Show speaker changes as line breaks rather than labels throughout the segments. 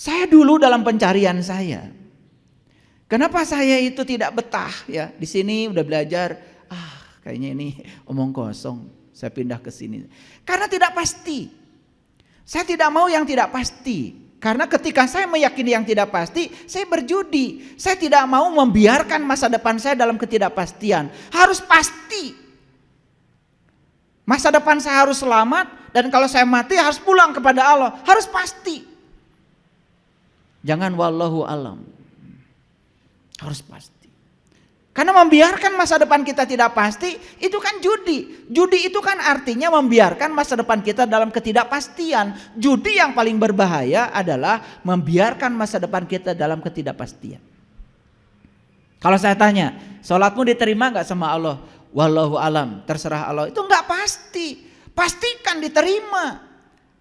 Saya dulu dalam pencarian saya, kenapa saya itu tidak betah ya? Di sini udah belajar, kayaknya ini omong kosong, saya pindah ke sini. Karena tidak pasti. Saya tidak mau yang tidak pasti. Karena ketika saya meyakini yang tidak pasti, saya berjudi. Saya tidak mau membiarkan masa depan saya dalam ketidakpastian. Harus pasti. Masa depan saya harus selamat, dan kalau saya mati harus pulang kepada Allah. Harus pasti. Jangan wallahu alam. Harus pasti. Karena membiarkan masa depan kita tidak pasti, itu kan judi. Judi itu kan artinya membiarkan masa depan kita dalam ketidakpastian. Judi yang paling berbahaya adalah membiarkan masa depan kita dalam ketidakpastian. Kalau saya tanya, sholatmu diterima gak sama Allah? Wallahu alam, terserah Allah. Itu gak pasti. Pastikan diterima.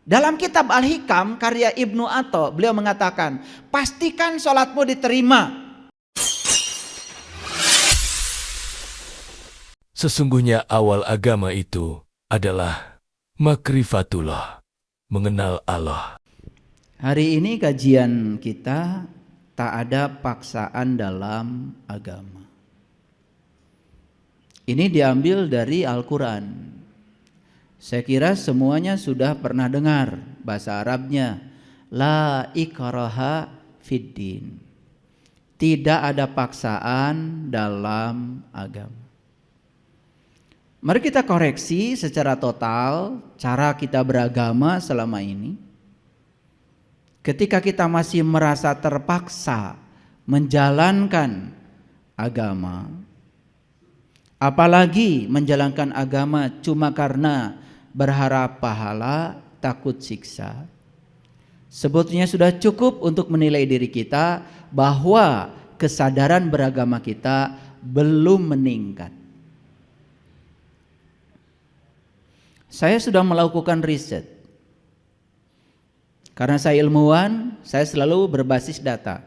Dalam kitab Al-Hikam karya Ibnu Atha, beliau mengatakan, pastikan sholatmu diterima.
Sesungguhnya awal agama itu adalah makrifatullah, mengenal Allah.
Hari ini kajian kita tak ada paksaan dalam agama. Ini diambil dari Al-Quran. Saya kira semuanya sudah pernah dengar bahasa Arabnya. La ikraha fiddin. Tidak ada paksaan dalam agama. Mari kita koreksi secara total cara kita beragama selama ini. Ketika kita masih merasa terpaksa menjalankan agama, apalagi menjalankan agama cuma karena berharap pahala, takut siksa, sebetulnya sudah cukup untuk menilai diri kita bahwa kesadaran beragama kita belum meningkat. Saya sudah melakukan riset. Karena saya ilmuwan, saya selalu berbasis data.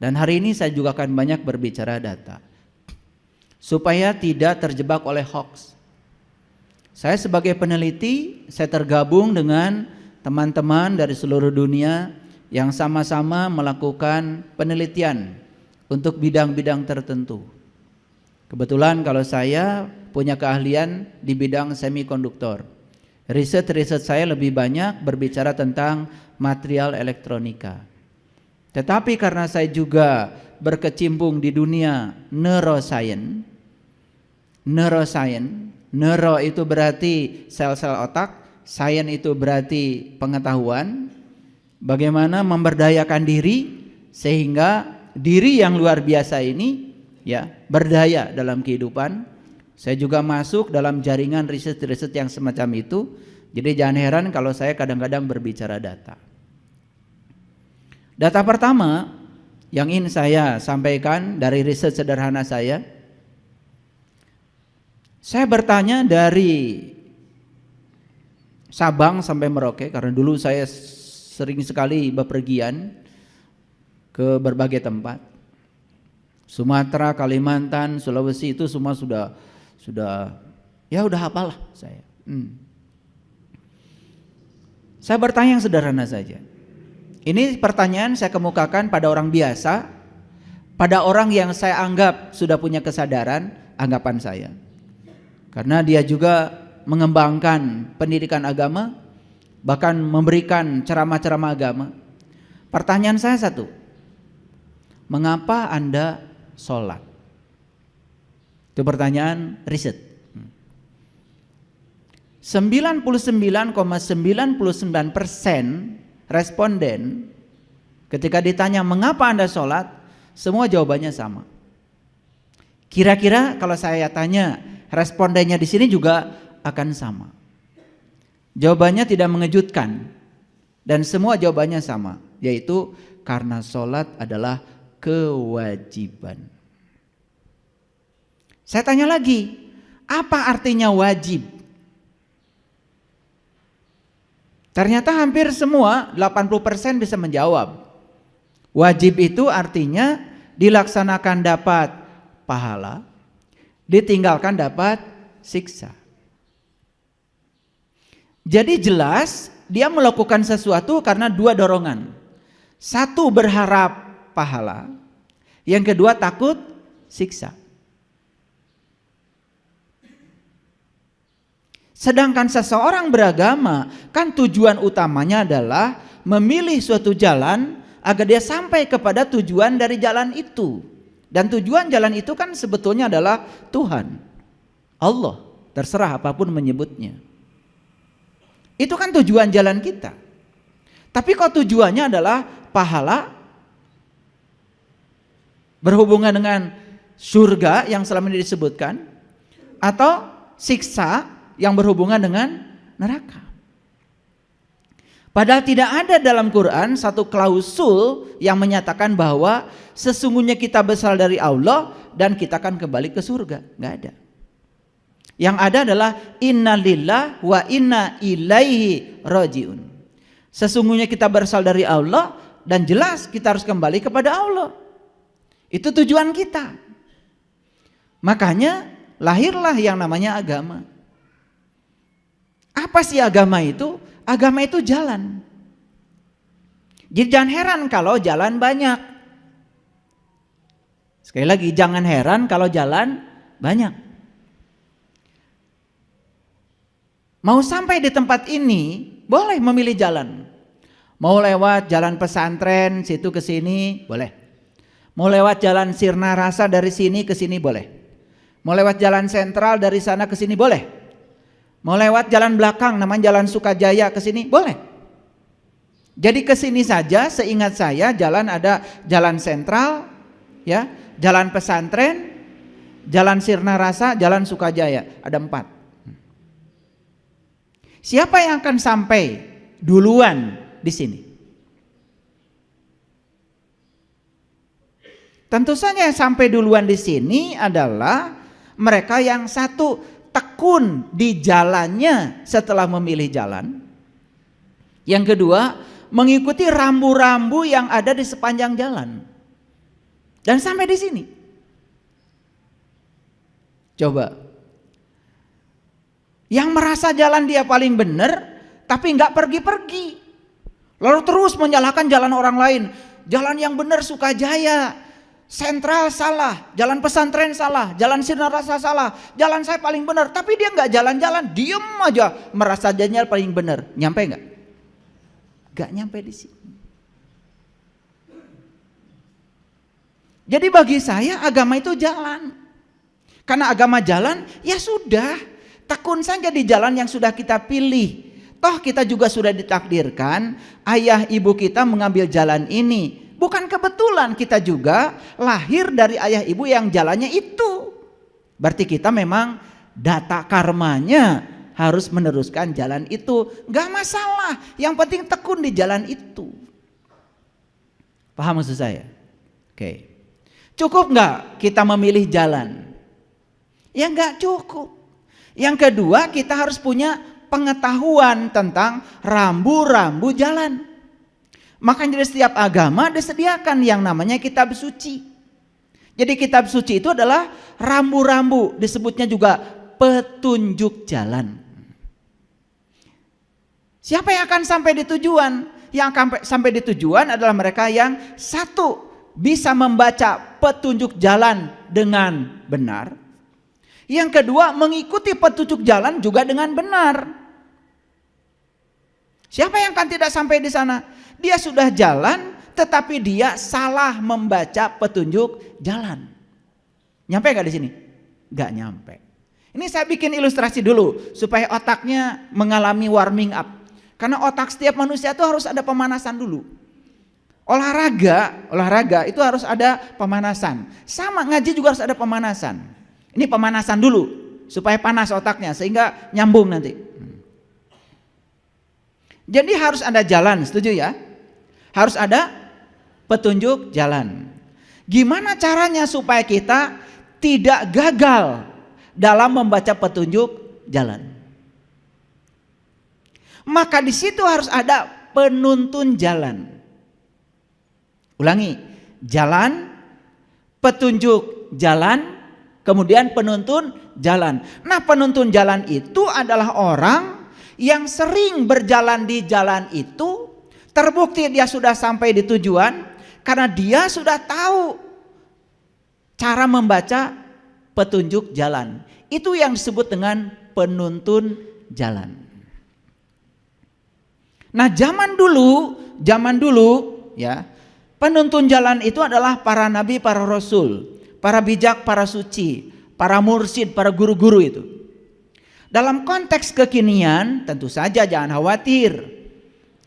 Dan hari ini saya juga akan banyak berbicara data. Supaya tidak terjebak oleh hoax. Saya sebagai peneliti, saya tergabung dengan teman-teman dari seluruh dunia yang sama-sama melakukan penelitian untuk bidang-bidang tertentu. Kebetulan kalau saya punya keahlian di bidang semikonduktor. Riset saya lebih banyak berbicara tentang material elektronika. Tetapi karena saya juga berkecimpung di dunia neuroscience. Neuro itu berarti sel-sel otak, science itu berarti pengetahuan. Bagaimana memberdayakan diri sehingga diri yang luar biasa ini ya berdaya dalam kehidupan. Saya juga masuk dalam jaringan riset yang semacam itu. Jadi jangan heran kalau saya kadang-kadang berbicara data. Data pertama yang ingin saya sampaikan dari riset sederhana saya bertanya dari Sabang sampai Merauke, karena dulu saya sering sekali bepergian ke berbagai tempat. Sumatera, Kalimantan, Sulawesi itu semua sudah hafal lah saya. Saya bertanya yang sederhana saja. Ini pertanyaan saya kemukakan pada orang biasa, pada orang yang saya anggap sudah punya kesadaran, anggapan saya. Karena dia juga mengembangkan pendidikan agama, bahkan memberikan ceramah-ceramah agama. Pertanyaan saya satu, mengapa Anda sholat? Itu pertanyaan riset. 99,99% responden ketika ditanya mengapa Anda sholat, semua jawabannya sama. Kira-kira kalau saya tanya respondennya di sini juga akan sama. Jawabannya tidak mengejutkan dan semua jawabannya sama, yaitu karena sholat adalah kewajiban. Saya tanya lagi, apa artinya wajib? Ternyata hampir semua 80% bisa menjawab. Wajib itu artinya dilaksanakan dapat pahala, ditinggalkan dapat siksa. Jadi jelas dia melakukan sesuatu karena dua dorongan. Satu, berharap pahala. Yang kedua, takut siksa. Sedangkan seseorang beragama kan tujuan utamanya adalah memilih suatu jalan agar dia sampai kepada tujuan dari jalan itu. Dan tujuan jalan itu kan sebetulnya adalah Tuhan, Allah, terserah apapun menyebutnya. Itu kan tujuan jalan kita. Tapi kok tujuannya adalah pahala, berhubungan dengan surga yang selama ini disebutkan, atau siksa yang berhubungan dengan neraka. Padahal tidak ada dalam Quran satu klausul yang menyatakan bahwa sesungguhnya kita berasal dari Allah dan kita akan kembali ke surga. Nggak ada. Yang ada adalah inna lillah wa inna ilaihi rajiun. Sesungguhnya kita berasal dari Allah dan jelas kita harus kembali kepada Allah. Itu tujuan kita. Makanya lahirlah yang namanya agama. Apa sih agama itu? Agama itu jalan. Jadi jangan heran kalau jalan banyak. Sekali lagi, jangan heran kalau jalan banyak. Mau sampai di tempat ini, boleh memilih jalan. Mau lewat jalan pesantren situ ke sini, boleh. Mau lewat jalan Sirna Rasa dari sini ke sini, boleh. Mau lewat jalan sentral dari sana ke sini, boleh. Mau lewat jalan belakang namanya jalan Sukajaya ke sini, boleh. Jadi ke sini saja, seingat saya jalan ada jalan sentral, ya, jalan pesantren, jalan Sirna Rasa, jalan Sukajaya, ada 4. Siapa yang akan sampai duluan di sini? Tentu saja yang sampai duluan di sini adalah mereka yang satu, tekun di jalannya setelah memilih jalan. Yang kedua, mengikuti rambu-rambu yang ada di sepanjang jalan. Dan sampai di sini. Coba. Yang merasa jalan dia paling benar, tapi nggak pergi-pergi. Lalu terus menyalahkan jalan orang lain. Jalan yang benar Sukajaya, sentral salah, jalan pesantren salah, jalan Sirna Rasa salah, jalan saya paling benar, tapi dia nggak jalan-jalan, diem aja merasa jalannya paling benar. Nyampe nggak? Nggak nyampe di sini. Jadi bagi saya agama itu jalan. Karena agama jalan, ya sudah, tekun saja di jalan yang sudah kita pilih. Toh kita juga sudah ditakdirkan ayah ibu kita mengambil jalan ini. Bukan kebetulan kita juga lahir dari ayah ibu yang jalannya itu. Berarti kita memang data karmanya harus meneruskan jalan itu. Gak masalah, yang penting tekun di jalan itu. Paham maksud saya? Oke. Cukup gak kita memilih jalan? Ya gak cukup. Yang kedua, kita harus punya pengetahuan tentang rambu-rambu jalan. Makanya di setiap agama disediakan yang namanya kitab suci. Jadi kitab suci itu adalah rambu-rambu, disebutnya juga petunjuk jalan. Siapa yang akan sampai di tujuan? Yang akan sampai di tujuan adalah mereka yang satu, bisa membaca petunjuk jalan dengan benar. Yang kedua, mengikuti petunjuk jalan juga dengan benar. Siapa yang akan tidak sampai di sana? Dia sudah jalan tetapi dia salah membaca petunjuk jalan. Nyampe gak di sini? Gak nyampe. Ini saya bikin ilustrasi dulu supaya otaknya mengalami warming up. Karena otak setiap manusia itu harus ada pemanasan dulu. Olahraga itu harus ada pemanasan. Sama ngaji juga harus ada pemanasan. Ini pemanasan dulu supaya panas otaknya sehingga nyambung nanti. Jadi harus ada jalan, setuju ya? Harus ada petunjuk jalan. Gimana caranya supaya kita tidak gagal dalam membaca petunjuk jalan? Maka di situ harus ada penuntun jalan. Ulangi, jalan, petunjuk jalan, kemudian penuntun jalan. Nah, penuntun jalan itu adalah orang yang sering berjalan di jalan itu, Terbukti dia sudah sampai di tujuan karena dia sudah tahu cara membaca petunjuk jalan. Itu yang disebut dengan penuntun jalan. Nah, zaman dulu ya, penuntun jalan itu adalah para nabi, para rasul, para bijak, para suci, para mursyid, para guru-guru itu. Dalam konteks kekinian tentu saja jangan khawatir.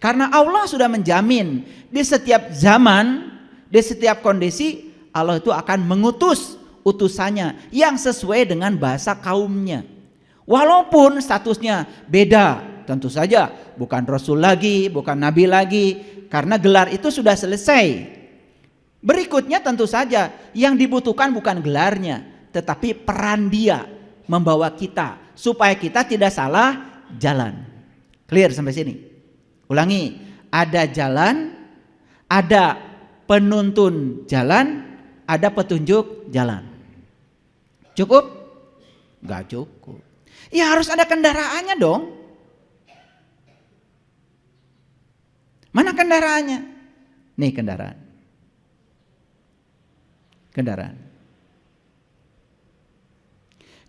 Karena Allah sudah menjamin di setiap zaman, di setiap kondisi Allah itu akan mengutus utusannya yang sesuai dengan bahasa kaumnya. Walaupun statusnya beda, tentu saja bukan rasul lagi, bukan nabi lagi, karena gelar itu sudah selesai. Berikutnya tentu saja yang dibutuhkan bukan gelarnya, tetapi peran dia membawa kita supaya kita tidak salah jalan. Clear sampai sini? Ulangi, ada jalan, ada penuntun jalan, ada petunjuk jalan. Cukup? Gak cukup. Ya harus ada kendaraannya dong. Mana kendaraannya? Nih kendaraan.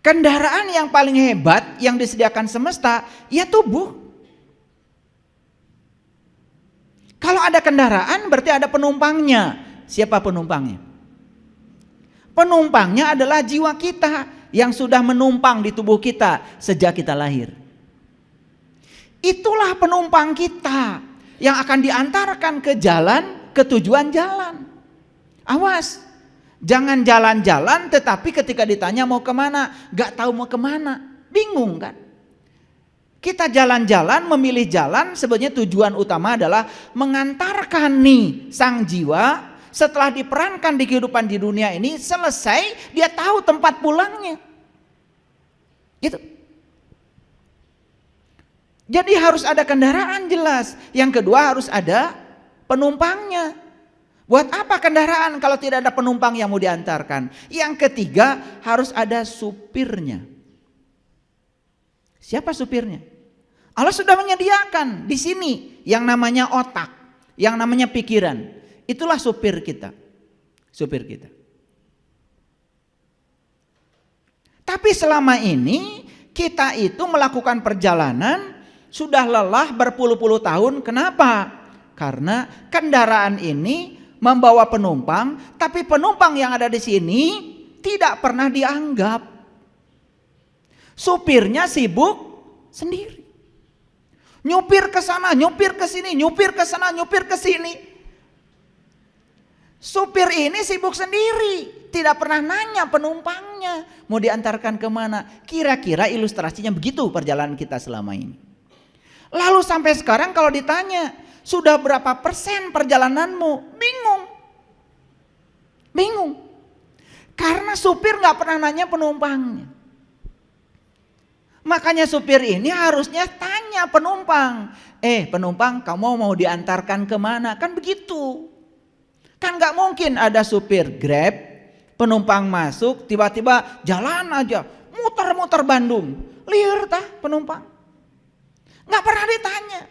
Kendaraan yang paling hebat yang disediakan semesta, ya tubuh. Kalau ada kendaraan berarti ada penumpangnya. Siapa penumpangnya? Penumpangnya adalah jiwa kita yang sudah menumpang di tubuh kita sejak kita lahir. Itulah penumpang kita yang akan diantarkan ke jalan, ke tujuan jalan. Awas, jangan jalan-jalan tetapi ketika ditanya mau kemana, gak tahu mau kemana, bingung kan? Kita jalan-jalan, memilih jalan, sebenarnya tujuan utama adalah mengantarkan nih sang jiwa setelah diperankan di kehidupan di dunia ini, selesai dia tahu tempat pulangnya. Gitu. Jadi harus ada kendaraan jelas. Yang kedua harus ada penumpangnya. Buat apa kendaraan kalau tidak ada penumpang yang mau diantarkan? Yang ketiga harus ada supirnya. Siapa supirnya? Allah sudah menyediakan di sini yang namanya otak, yang namanya pikiran. Itulah supir kita. Supir kita. Tapi selama ini kita itu melakukan perjalanan sudah lelah berpuluh-puluh tahun. Kenapa? Karena kendaraan ini membawa penumpang, tapi penumpang yang ada di sini tidak pernah dianggap. Supirnya sibuk sendiri. Nyupir ke sana, nyupir ke sini, nyupir ke sana, nyupir ke sini. Supir ini sibuk sendiri, tidak pernah nanya penumpangnya mau diantarkan kemana. Kira-kira ilustrasinya begitu perjalanan kita selama ini. Lalu sampai sekarang kalau ditanya, sudah berapa persen perjalananmu? Bingung. Karena supir gak pernah nanya penumpangnya. Makanya supir ini harusnya tanya penumpang. Penumpang, kamu mau diantarkan kemana? Kan begitu. Kan gak mungkin ada supir Grab, penumpang masuk, tiba-tiba jalan aja, muter-muter Bandung. Liar tah penumpang. Gak pernah ditanya.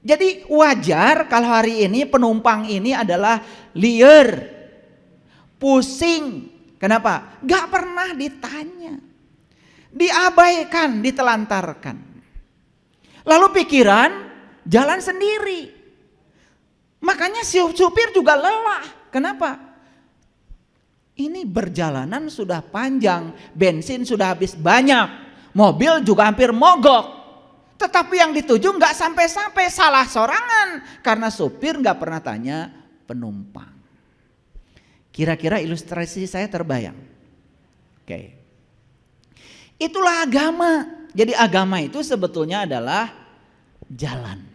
Jadi wajar kalau hari ini penumpang ini adalah liar, pusing. Kenapa? Gak pernah ditanya. Diabaikan, ditelantarkan. Lalu pikiran jalan sendiri. Makanya si supir juga lelah. Kenapa? Ini perjalanan sudah panjang, bensin sudah habis banyak, mobil juga hampir mogok. Tetapi yang dituju nggak sampai-sampai, salah sorangan karena supir nggak pernah tanya penumpang. Kira-kira ilustrasi saya terbayang? Oke. Itulah agama. Jadi agama itu sebetulnya adalah jalan.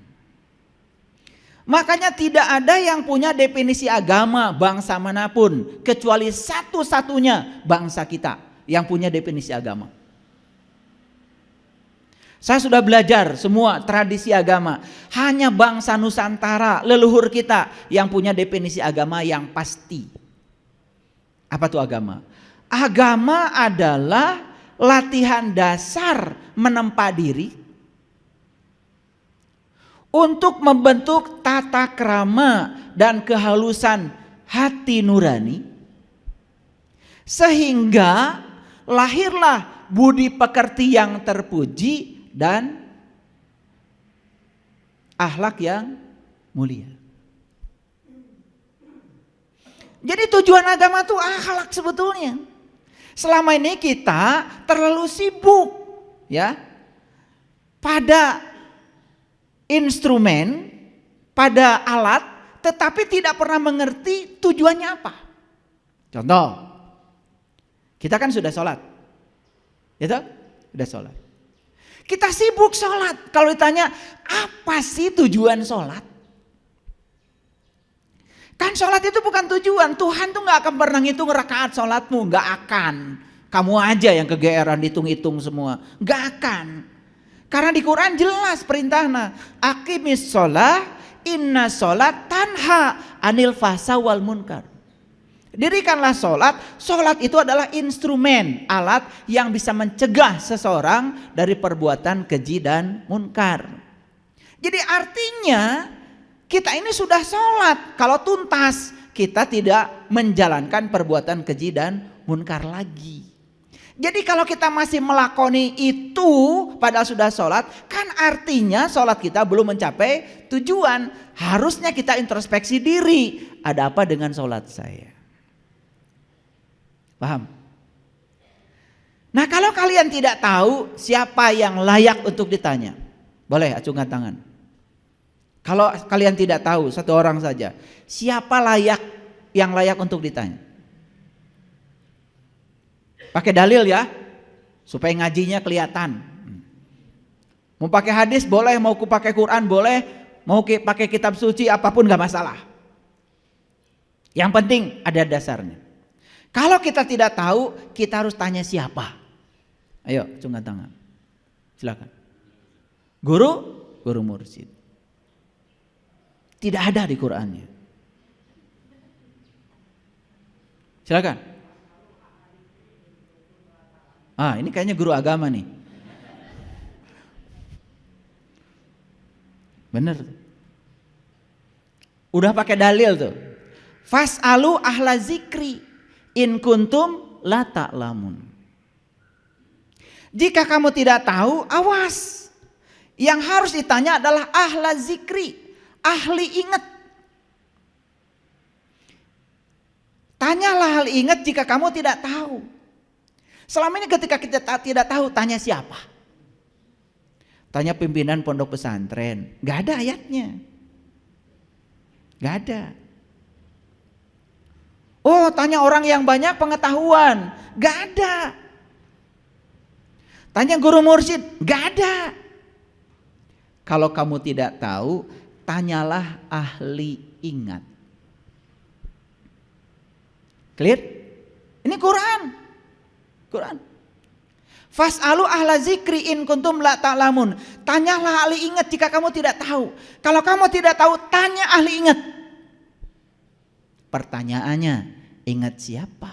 Makanya tidak ada yang punya definisi agama bangsa manapun kecuali satu-satunya bangsa kita yang punya definisi agama. Saya sudah belajar semua tradisi agama. Hanya bangsa Nusantara, leluhur kita yang punya definisi agama yang pasti. Apa itu agama? Agama adalah latihan dasar menempa diri untuk membentuk tata krama dan kehalusan hati nurani, sehingga lahirlah budi pekerti yang terpuji dan akhlak yang mulia. Jadi tujuan agama itu akhlak sebetulnya. Selama ini kita terlalu sibuk ya pada instrumen, pada alat, tetapi tidak pernah mengerti tujuannya apa. Contoh, kita kan sudah sholat, gitu? Sudah sholat. Kita sibuk sholat. Kalau ditanya apa sih tujuan sholat? Kan sholat itu bukan tujuan. Tuhan tuh gak akan pernah ngitung rakaat sholatmu. Gak akan. Kamu aja yang kegeeran hitung-hitung semua. Gak akan. Karena di Quran jelas perintahnya. Aqimis sholat, inna sholat tanha anil fahsya wal munkar. Dirikanlah sholat. Sholat itu adalah instrumen, alat yang bisa mencegah seseorang dari perbuatan keji dan munkar. Jadi artinya kita ini sudah sholat, kalau tuntas kita tidak menjalankan perbuatan keji dan munkar lagi. Jadi kalau kita masih melakoni itu padahal sudah sholat, kan artinya sholat kita belum mencapai tujuan. Harusnya kita introspeksi diri, ada apa dengan sholat saya? Paham? Nah kalau kalian tidak tahu siapa yang layak untuk ditanya, boleh acungkan tangan. Kalau kalian tidak tahu, satu orang saja, siapa yang layak untuk ditanya? Pakai dalil ya, supaya ngajinya kelihatan. Mau pakai hadis boleh, mau pakai Quran boleh, mau pakai kitab suci apapun gak masalah. Yang penting ada dasarnya. Kalau kita tidak tahu, kita harus tanya siapa. Ayo, acungkan tangan. Silakan. Guru mursyid. Tidak ada di Qur'annya. Silakan. Ini kayaknya guru agama nih. Bener. Udah pakai dalil tuh. Fas'alu ahla zikri in kuntum la ta'lamun. Jika kamu tidak tahu, awas. Yang harus ditanya adalah ahla zikri. Ahli ingat. Tanyalah ahli ingat jika kamu tidak tahu. Selama ini ketika kita tidak tahu, tanya siapa? Tanya pimpinan pondok pesantren. Gak ada ayatnya. Gak ada. Oh, tanya orang yang banyak pengetahuan. Gak ada. Tanya guru mursyid. Gak ada. Kalau kamu tidak tahu, tanyalah ahli ingat. Clear? Ini Quran. Fas'alu ahla zikri in kuntum la ta'lamun. Tanyalah ahli ingat jika kamu tidak tahu. Kalau kamu tidak tahu, tanya ahli ingat. Pertanyaannya, ingat siapa?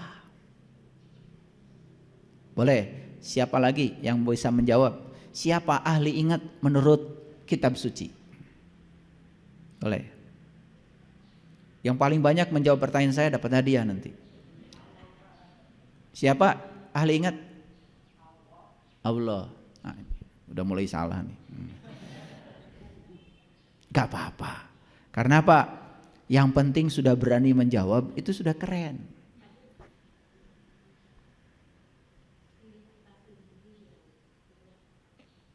Boleh, siapa lagi yang bisa menjawab? Siapa ahli ingat menurut kitab suci? Boleh. Yang paling banyak menjawab pertanyaan saya dapat hadiah nanti. Siapa ahli ingat? Allah. Nah, udah mulai salah nih. Gak apa-apa. Karena apa? Yang penting sudah berani menjawab, itu sudah keren.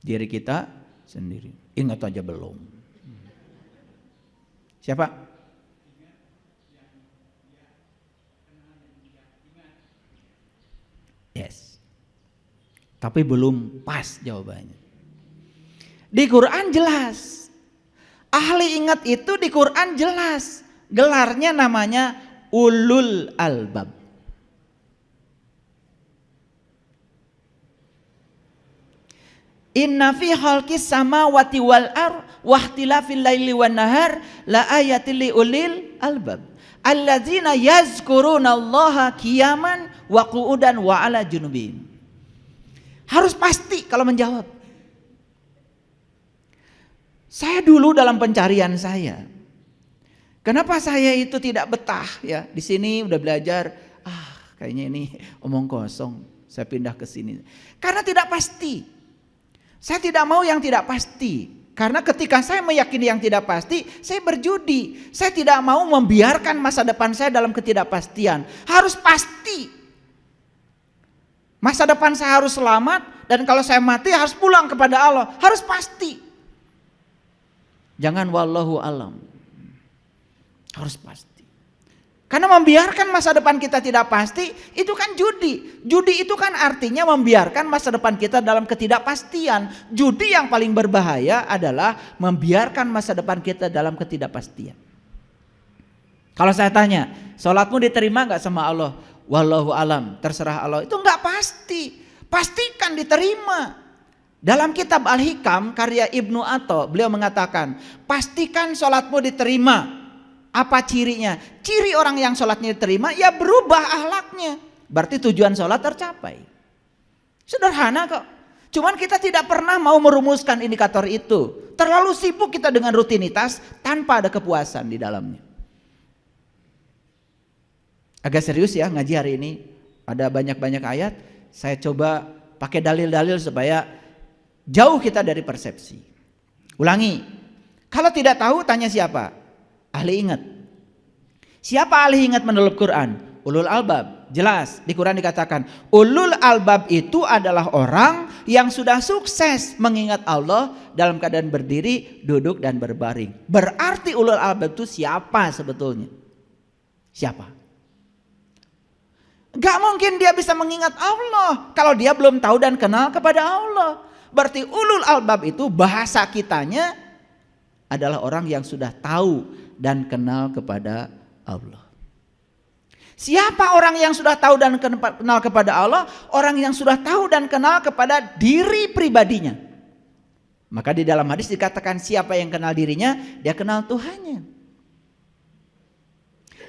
Diri kita sendiri. Ingat aja belum. Siapa? Yes. Tapi belum pas jawabannya. Di Quran jelas. Ahli ingat itu di Quran jelas. Gelarnya namanya ulul albab. Inna fi khalqis samawati wal ardh wa ikhtilafil laili wan nahar la ayatil li ulil albab alladzina yazkurunallaha qiyaman wa qu'udan wa ala junubihim. Harus pasti kalau menjawab. Saya dulu dalam pencarian saya, kenapa saya itu tidak betah ya? Di sini udah belajar, kayaknya ini omong kosong, saya pindah ke sini. Karena tidak pasti. Saya tidak mau yang tidak pasti. Karena ketika saya meyakini yang tidak pasti, saya berjudi. Saya tidak mau membiarkan masa depan saya dalam ketidakpastian. Harus pasti. Masa depan saya harus selamat, dan kalau saya mati harus pulang kepada Allah. Harus pasti. Jangan wallahu alam. Harus pasti. Karena membiarkan masa depan kita tidak pasti, itu kan judi. Judi itu kan artinya membiarkan masa depan kita dalam ketidakpastian. Judi yang paling berbahaya adalah membiarkan masa depan kita dalam ketidakpastian. Kalau saya tanya, sholatmu diterima gak sama Allah? Wallahu alam, terserah Allah. Itu gak pasti. Pastikan diterima. Dalam kitab Al-Hikam karya Ibnu Atha, beliau mengatakan, pastikan sholatmu diterima. Apa cirinya? Ciri orang yang sholatnya diterima, ya berubah akhlaknya. Berarti tujuan sholat tercapai. Sederhana kok. Cuman kita tidak pernah mau merumuskan indikator itu. Terlalu sibuk kita dengan rutinitas tanpa ada kepuasan di dalamnya. Agak serius ya ngaji hari ini. Ada banyak-banyak ayat. Saya coba pakai dalil-dalil supaya jauh kita dari persepsi. Ulangi. Kalau tidak tahu tanya siapa? Ahli ingat. Siapa ahli ingat menurut Quran? Ulul albab. Jelas di Quran dikatakan ulul albab itu adalah orang yang sudah sukses mengingat Allah dalam keadaan berdiri, duduk dan berbaring. Berarti ulul albab itu siapa sebetulnya? Siapa? Gak mungkin dia bisa mengingat Allah kalau dia belum tahu dan kenal kepada Allah. Berarti ulul albab itu bahasa kitanya adalah orang yang sudah tahu dan kenal kepada Allah. Siapa orang yang sudah tahu dan kenal kepada Allah? Orang yang sudah tahu dan kenal kepada diri pribadinya. Maka di dalam hadis dikatakan siapa yang kenal dirinya, dia kenal Tuhannya.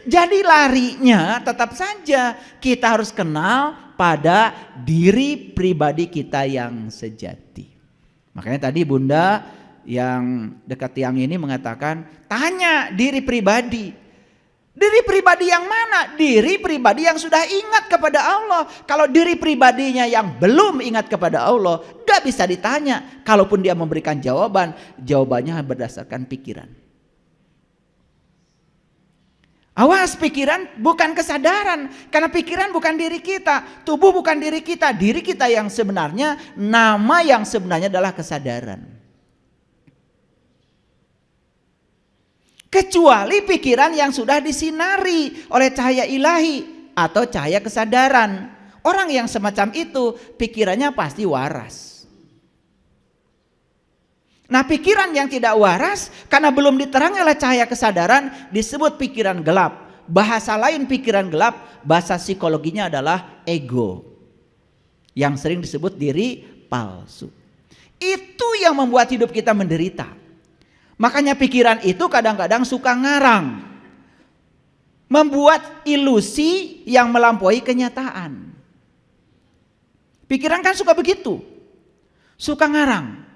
Jadi larinya tetap saja kita harus kenal pada diri pribadi kita yang sejati. Makanya tadi Bunda yang dekat tiang ini mengatakan, tanya diri pribadi. Diri pribadi yang mana? Diri pribadi yang sudah ingat kepada Allah. Kalau diri pribadinya yang belum ingat kepada Allah, gak bisa ditanya. Kalaupun dia memberikan jawaban, jawabannya berdasarkan pikiran. Awas, pikiran bukan kesadaran. Karena pikiran bukan diri kita, tubuh bukan diri kita. Diri kita yang sebenarnya, nama yang sebenarnya adalah kesadaran. Kecuali pikiran yang sudah disinari oleh cahaya ilahi atau cahaya kesadaran. Orang yang semacam itu pikirannya pasti waras. Nah, pikiran yang tidak waras karena belum diterangi oleh cahaya kesadaran disebut pikiran gelap. Bahasa lain pikiran gelap, bahasa psikologinya adalah ego. Yang sering disebut diri palsu. Itu yang membuat hidup kita menderita. Makanya pikiran itu kadang-kadang suka ngarang. Membuat ilusi yang melampaui kenyataan. Pikiran kan suka begitu. Suka ngarang.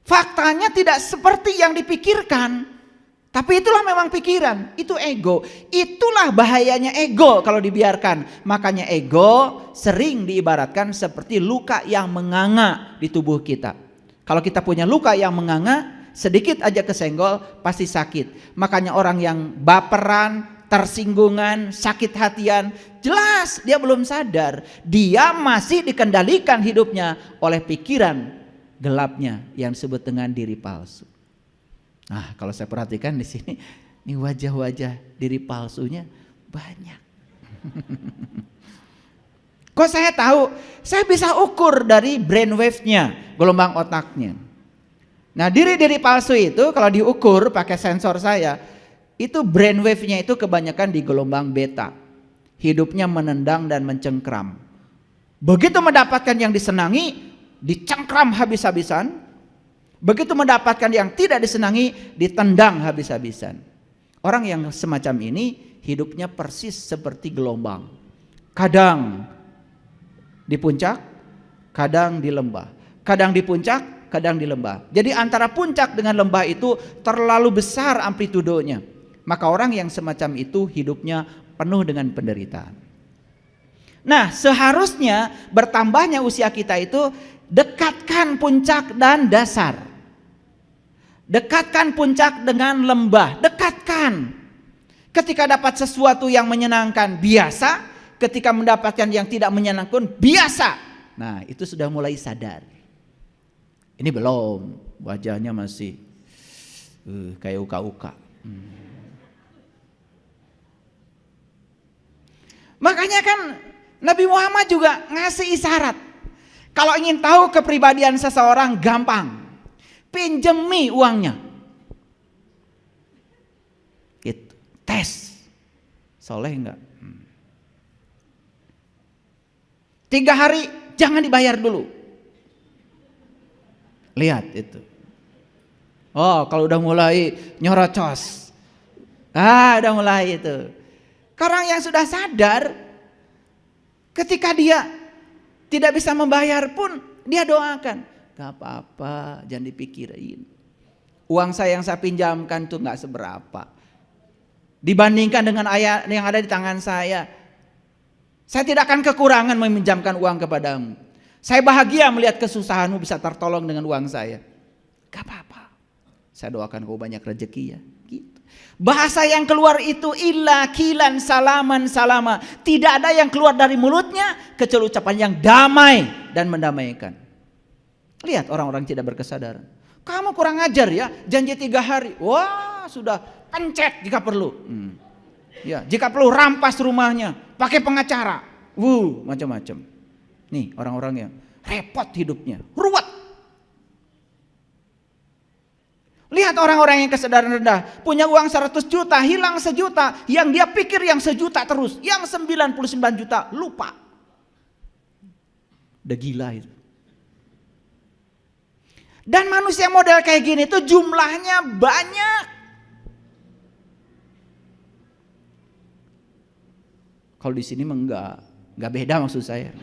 Faktanya tidak seperti yang dipikirkan. Tapi itulah memang pikiran. Itu ego. Itulah bahayanya ego kalau dibiarkan. Makanya ego sering diibaratkan seperti luka yang menganga di tubuh kita. Kalau kita punya luka yang menganga, sedikit aja kesenggol pasti sakit. Makanya orang yang baperan, tersinggungan, sakit hatian, jelas dia belum sadar. Dia masih dikendalikan hidupnya oleh pikiran gelapnya yang disebut dengan diri palsu. Nah, kalau saya perhatikan di sini, ini wajah-wajah diri palsunya banyak. Kok saya tahu? Saya bisa ukur dari brainwave-nya, gelombang otaknya. Nah, diri-diri palsu itu kalau diukur pakai sensor saya, itu brainwave-nya itu kebanyakan di gelombang beta. Hidupnya menendang dan mencengkram. Begitu mendapatkan yang disenangi, dicengkram habis-habisan. Begitu mendapatkan yang tidak disenangi, ditendang habis-habisan. Orang yang semacam ini hidupnya persis seperti gelombang. Kadang di puncak, kadang di lembah. Kadang di puncak, kadang di lembah. Jadi antara puncak dengan lembah itu terlalu besar amplitudonya. Maka orang yang semacam itu hidupnya penuh dengan penderitaan. Nah, seharusnya bertambahnya usia kita itu dekatkan puncak dan dasar. Dekatkan puncak dengan lembah, dekatkan. Ketika dapat sesuatu yang menyenangkan biasa, ketika mendapatkan yang tidak menyenangkan biasa. Nah, itu sudah mulai sadar. Ini belum, wajahnya masih kayak uka-uka. Makanya kan Nabi Muhammad juga ngasih isyarat. Kalau ingin tahu kepribadian seseorang gampang, pinjemi uangnya. Gitu. Tes, soleh enggak? 3 hari jangan dibayar dulu. Lihat itu. Oh, kalau udah mulai nyorocos, udah mulai itu. Orang yang sudah sadar, ketika dia tidak bisa membayar pun dia doakan, gak apa-apa, jangan dipikirin. Uang saya yang saya pinjamkan tuh gak seberapa dibandingkan dengan ayat yang ada di tangan saya. Saya tidak akan kekurangan meminjamkan uang kepadamu. Saya bahagia melihat kesusahanmu bisa tertolong dengan uang saya. Gak apa-apa, saya doakan kau banyak rezeki ya. Gitu. Bahasa yang keluar itu illa kilan salaman salama. Tidak ada yang keluar dari mulutnya kecuali ucapan yang damai dan mendamaikan. Lihat orang-orang tidak berkesadaran. Kamu kurang ajar ya, janji 3 hari. Wah, sudah pencet jika perlu. Ya, jika perlu rampas rumahnya, pakai pengacara. Macam-macam. Nih orang-orang yang repot hidupnya, ruwet. Lihat orang-orang yang kesadaran rendah, punya uang 100 juta, hilang 1 juta, yang dia pikir yang 1 juta terus, yang 99 juta lupa. Udah gila itu. Dan manusia model kayak gini tuh jumlahnya banyak. Kalau di sini mah enggak beda maksud saya.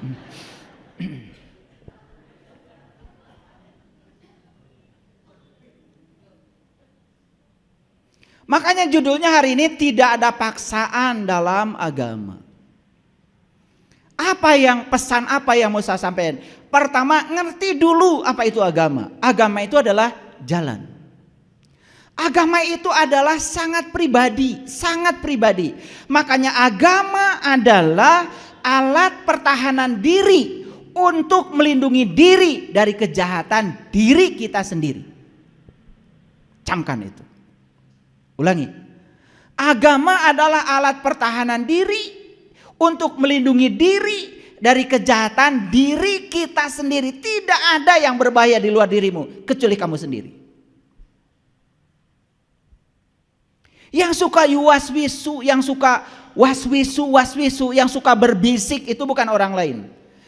Makanya judulnya hari ini tidak ada paksaan dalam agama. Pesan apa yang mau saya sampaikan? Pertama, ngerti dulu apa itu agama. Agama itu adalah jalan. Agama itu adalah sangat pribadi, sangat pribadi. Makanya agama adalah alat pertahanan diri untuk melindungi diri dari kejahatan diri kita sendiri. Camkan itu. Ulangi. Agama adalah alat pertahanan diri untuk melindungi diri dari kejahatan diri kita sendiri. Tidak ada yang berbahaya di luar dirimu kecuali kamu sendiri. Yang suka yuwaswisu, yang suka waswisu, yang suka berbisik itu bukan orang lain.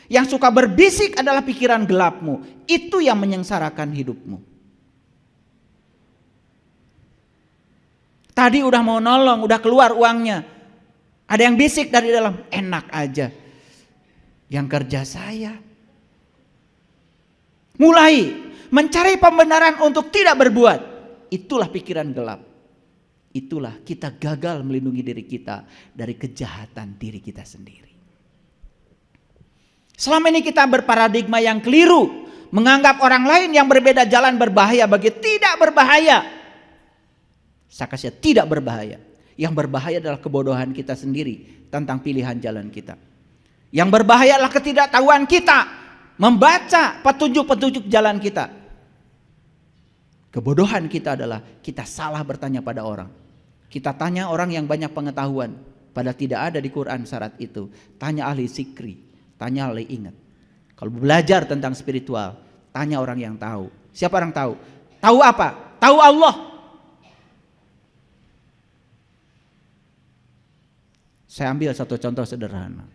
Yang suka berbisik adalah pikiran gelapmu. Itu yang menyengsarakan hidupmu. Tadi udah mau nolong, udah keluar uangnya. Ada yang bisik dari dalam, enak aja. Yang kerja saya. Mulai mencari pembenaran untuk tidak berbuat. Itulah pikiran gelap. Itulah kita gagal melindungi diri kita dari kejahatan diri kita sendiri. Selama ini kita berparadigma yang keliru. Menganggap orang lain yang berbeda jalan berbahaya bagi tidak berbahaya. Saya kasih tidak berbahaya. Yang berbahaya adalah kebodohan kita sendiri tentang pilihan jalan kita. Yang berbahaya adalah ketidaktahuan kita membaca petunjuk-petunjuk jalan kita. Kebodohan kita adalah kita salah bertanya pada orang. Kita tanya orang yang banyak pengetahuan, padahal tidak ada di Quran syarat itu. Tanya ahli zikri, tanya ahli ingat. Kalau belajar tentang spiritual, tanya orang yang tahu. Siapa orang tahu? Tahu apa? Tahu Allah. Saya ambil satu contoh sederhana.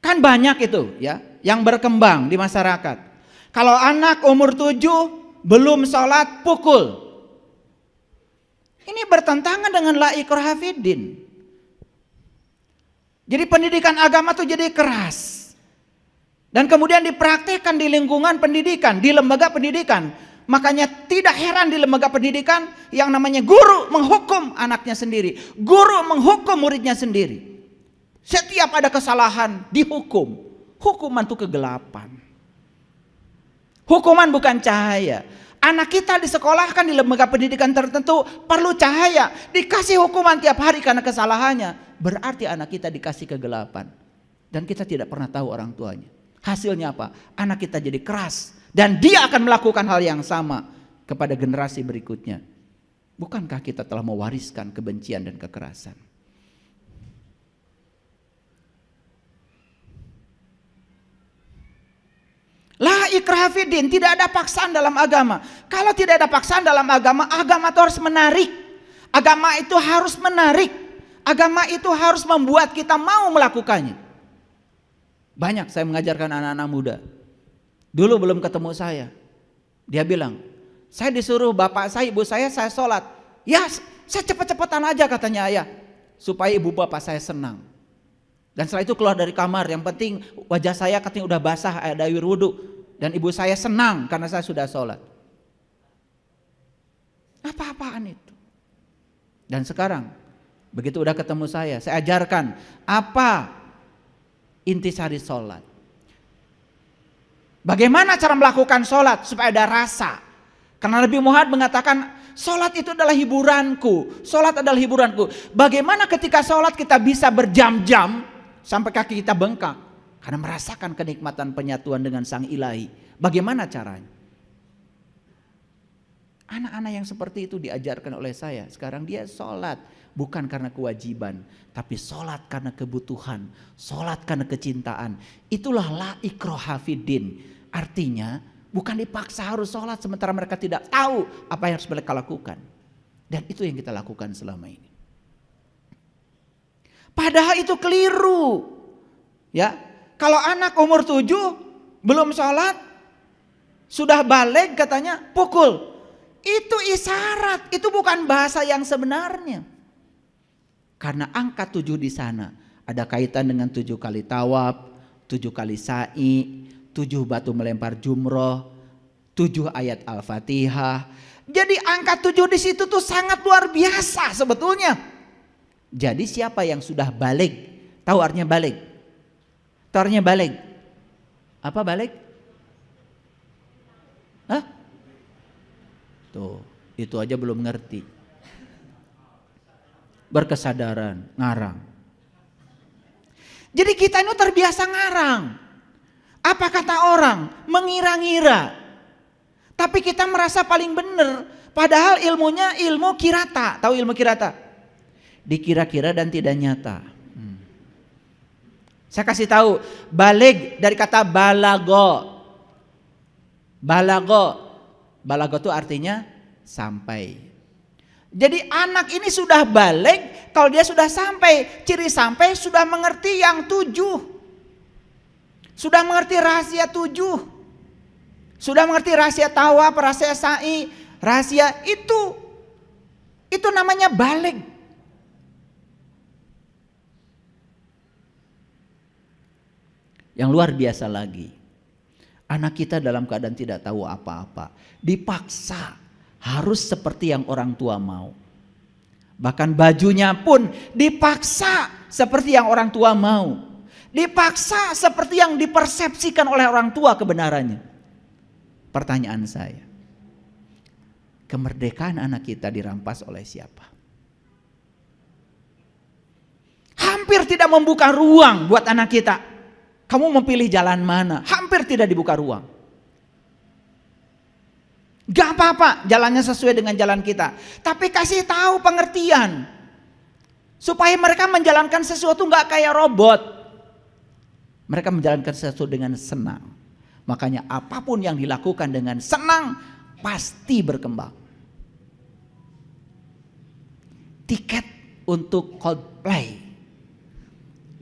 Kan banyak itu ya yang berkembang di masyarakat. Kalau anak umur 7 belum sholat pukul. Ini bertentangan dengan la ikraha fiddin. Jadi pendidikan agama tuh jadi keras. Dan kemudian dipraktikkan di lingkungan pendidikan, di lembaga pendidikan. Makanya tidak heran di lembaga pendidikan yang namanya guru menghukum anaknya sendiri. Guru menghukum muridnya sendiri. Setiap ada kesalahan dihukum. Hukuman itu kegelapan. Hukuman bukan cahaya. Anak kita disekolahkan di lembaga pendidikan tertentu perlu cahaya. Dikasih hukuman tiap hari karena kesalahannya. Berarti anak kita dikasih kegelapan. Dan kita tidak pernah tahu orang tuanya. Hasilnya apa? Anak kita jadi keras. Dan dia akan melakukan hal yang sama kepada generasi berikutnya. Bukankah kita telah mewariskan kebencian dan kekerasan? La ikraha fiddin, tidak ada paksaan dalam agama. Kalau tidak ada paksaan dalam agama, agama itu harus menarik. Agama itu harus menarik. Agama itu harus membuat kita mau melakukannya. Banyak saya mengajarkan anak-anak muda. Dulu belum ketemu saya. Dia bilang, saya disuruh bapak saya, ibu saya sholat. Ya saya cepet-cepetan aja katanya ayah. Supaya ibu bapak saya senang. Dan setelah itu keluar dari kamar. Yang penting wajah saya katanya udah basah, ada air wudhu. Dan ibu saya senang karena saya sudah sholat. Apa-apaan itu. Dan sekarang begitu udah ketemu saya ajarkan apa intisari sholat. Bagaimana cara melakukan sholat supaya ada rasa? Karena Nabi Muhammad mengatakan sholat itu adalah hiburanku. Sholat adalah hiburanku. Bagaimana ketika sholat kita bisa berjam-jam sampai kaki kita bengkak karena merasakan kenikmatan penyatuan dengan Sang Ilahi. Bagaimana caranya? Anak-anak yang seperti itu diajarkan oleh saya. Sekarang dia sholat bukan karena kewajiban, tapi sholat karena kebutuhan, sholat karena kecintaan. Itulah la ikraha fiddin. Artinya bukan dipaksa harus sholat sementara mereka tidak tahu apa yang harus mereka lakukan. Dan itu yang kita lakukan selama ini. Padahal itu keliru. Ya, kalau anak umur 7 belum sholat, sudah balik katanya pukul. Itu isyarat, itu bukan bahasa yang sebenarnya. Karena angka 7 di sana ada kaitan dengan 7 kali tawaf, 7 kali sa'i, 7 batu melempar jumroh, 7 ayat Al-Fatihah. Jadi angka 7 di situ tuh sangat luar biasa sebetulnya. Jadi siapa yang sudah balik? Tahu artinya balik? Tahu artinya balik? Apa balik? Hah? Tuh, itu aja belum ngerti. Berkesadaran, ngarang. Jadi kita ini terbiasa ngarang. Apa kata orang? Mengira-ngira. Tapi kita merasa paling benar. Padahal ilmunya ilmu kirata. Tahu ilmu kirata? Dikira-kira dan tidak nyata. Saya kasih tahu, balig dari kata balago. Balago itu artinya sampai. Jadi anak ini sudah balik kalau dia sudah sampai. Ciri sampai sudah mengerti yang 7. Sudah mengerti rahasia 7. Sudah mengerti rahasia tawaf, rahasia sa'i, rahasia itu. Itu namanya balik. Yang luar biasa lagi, anak kita dalam keadaan tidak tahu apa-apa, dipaksa harus seperti yang orang tua mau. Bahkan bajunya pun dipaksa seperti yang orang tua mau. Dipaksa seperti yang dipersepsikan oleh orang tua kebenarannya. Pertanyaan saya, kemerdekaan anak kita dirampas oleh siapa? Hampir tidak membuka ruang buat anak kita. Kamu memilih jalan mana? Hampir tidak dibuka ruang. Gak apa-apa jalannya sesuai dengan jalan kita. Tapi kasih tahu pengertian. Supaya mereka menjalankan sesuatu gak kayak robot. Mereka menjalankan sesuatu dengan senang. Makanya apapun yang dilakukan dengan senang pasti berkembang. Tiket untuk Coldplay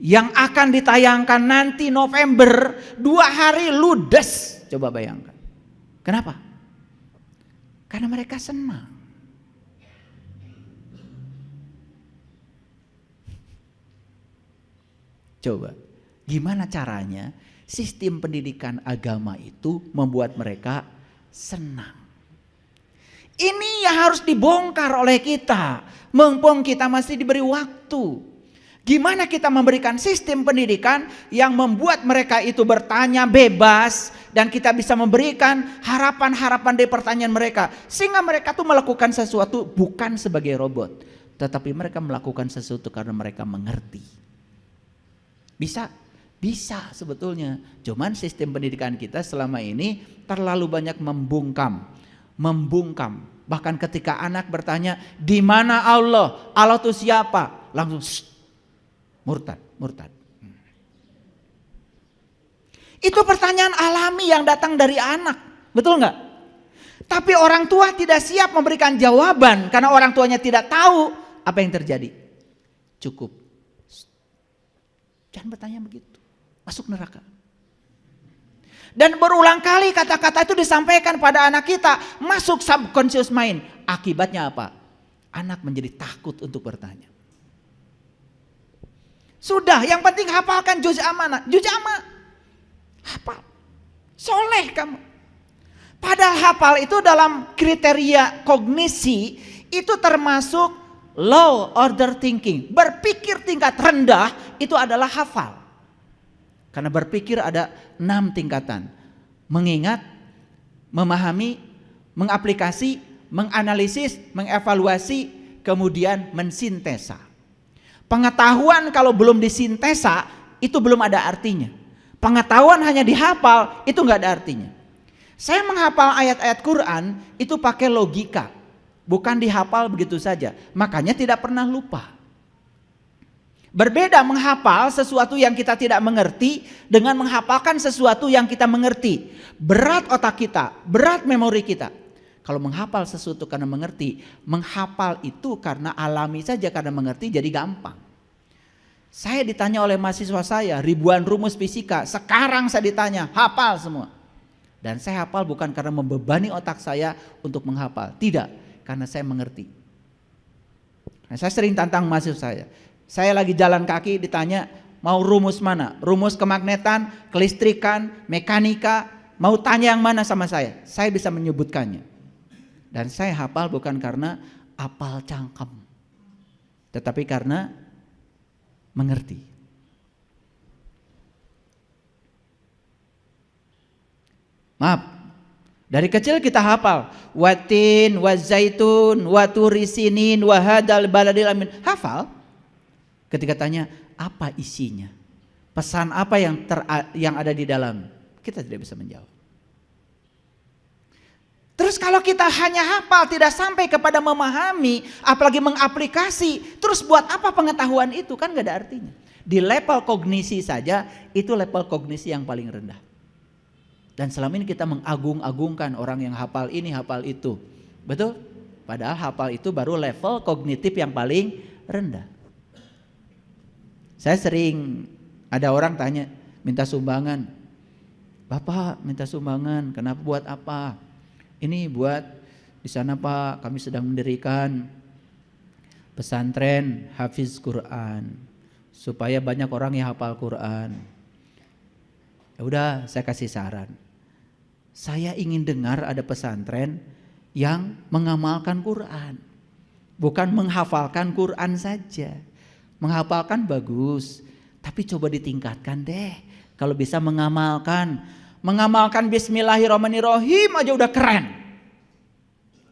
yang akan ditayangkan nanti November 2 hari ludes. Coba bayangkan. Kenapa? Karena mereka senang. Coba. Gimana caranya sistem pendidikan agama itu membuat mereka senang. Ini yang harus dibongkar oleh kita. Mumpung kita masih diberi waktu. Gimana kita memberikan sistem pendidikan yang membuat mereka itu bertanya bebas. Dan kita bisa memberikan harapan-harapan dari pertanyaan mereka. Sehingga mereka tuh melakukan sesuatu bukan sebagai robot. Tetapi mereka melakukan sesuatu karena mereka mengerti. Bisa? Bisa sebetulnya. Cuman sistem pendidikan kita selama ini terlalu banyak membungkam. Bahkan ketika anak bertanya, di mana Allah? Allah itu siapa? Langsung murtad. Itu pertanyaan alami yang datang dari anak, betul nggak? Tapi orang tua tidak siap memberikan jawaban karena orang tuanya tidak tahu apa yang terjadi. Cukup. Jangan bertanya begitu, masuk neraka. Dan berulang kali kata-kata itu disampaikan pada anak kita, masuk subconscious mind. Akibatnya apa? Anak menjadi takut untuk bertanya. Sudah, yang penting hafalkan juz amma. Hafal. Soleh kamu. Padahal hafal itu dalam kriteria kognisi itu termasuk low order thinking. Berpikir tingkat rendah itu adalah hafal. Karena berpikir ada 6 tingkatan. Mengingat, memahami, mengaplikasi, menganalisis, mengevaluasi, kemudian mensintesa. Pengetahuan kalau belum disintesa itu belum ada artinya. Pengetahuan hanya dihafal itu nggak ada artinya. Saya menghafal ayat-ayat Quran itu pakai logika, bukan dihafal begitu saja. Makanya tidak pernah lupa. Berbeda menghafal sesuatu yang kita tidak mengerti dengan menghafalkan sesuatu yang kita mengerti. Berat otak kita, berat memori kita. Kalau menghafal sesuatu karena mengerti, menghafal itu karena alami saja karena mengerti jadi gampang. Saya ditanya oleh mahasiswa saya ribuan rumus fisika, sekarang saya ditanya hafal semua. Dan saya hafal bukan karena membebani otak saya untuk menghafal, tidak, karena saya mengerti. Nah, saya sering tantang mahasiswa saya lagi jalan kaki ditanya mau rumus mana, rumus kemagnetan, kelistrikan, mekanika, mau tanya yang mana sama saya bisa menyebutkannya. Dan saya hafal bukan karena apal cangkem, tetapi karena mengerti. Maaf, dari kecil kita hafal watin, wazaitun, waturisinin, wahadal baladil amin. Hafal. Ketika tanya apa isinya, pesan apa yang ada di dalam, kita tidak bisa menjawab. Terus kalau kita hanya hafal tidak sampai kepada memahami, apalagi mengaplikasi, terus buat apa pengetahuan itu? Kan gak ada artinya. Di level kognisi saja itu level kognisi yang paling rendah. Dan selama ini kita mengagung-agungkan orang yang hafal ini, hafal itu. Betul? Padahal hafal itu baru level kognitif yang paling rendah. Saya sering ada orang tanya, minta sumbangan. Bapak minta sumbangan, kenapa, buat apa? Ini buat di sana Pak, kami sedang mendirikan pesantren hafiz Quran supaya banyak orang yang hafal Quran. Ya udah, saya kasih saran. Saya ingin dengar ada pesantren yang mengamalkan Quran, bukan menghafalkan Quran saja. Menghafalkan bagus, tapi coba ditingkatkan deh. Kalau bisa mengamalkan bismillahirrahmanirrahim aja udah keren.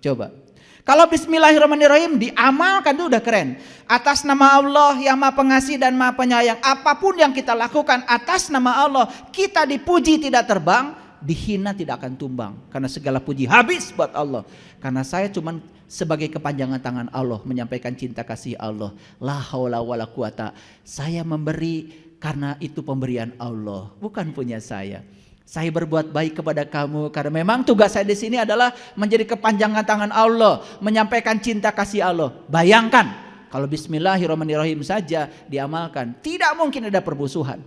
Coba. Kalau bismillahirrahmanirrahim diamalkan itu udah keren. Atas nama Allah yang Maha Pengasih dan Maha Penyayang, apapun yang kita lakukan atas nama Allah, kita dipuji tidak terbang, dihina tidak akan tumbang. Karena segala puji habis buat Allah. Karena saya cuman sebagai kepanjangan tangan Allah menyampaikan cinta kasih Allah. La haula wala quwata. Saya memberi karena itu pemberian Allah, bukan punya saya. Saya berbuat baik kepada kamu karena memang tugas saya di sini adalah menjadi kepanjangan tangan Allah, menyampaikan cinta kasih Allah. Bayangkan kalau bismillahirrahmanirrahim saja diamalkan, tidak mungkin ada permusuhan.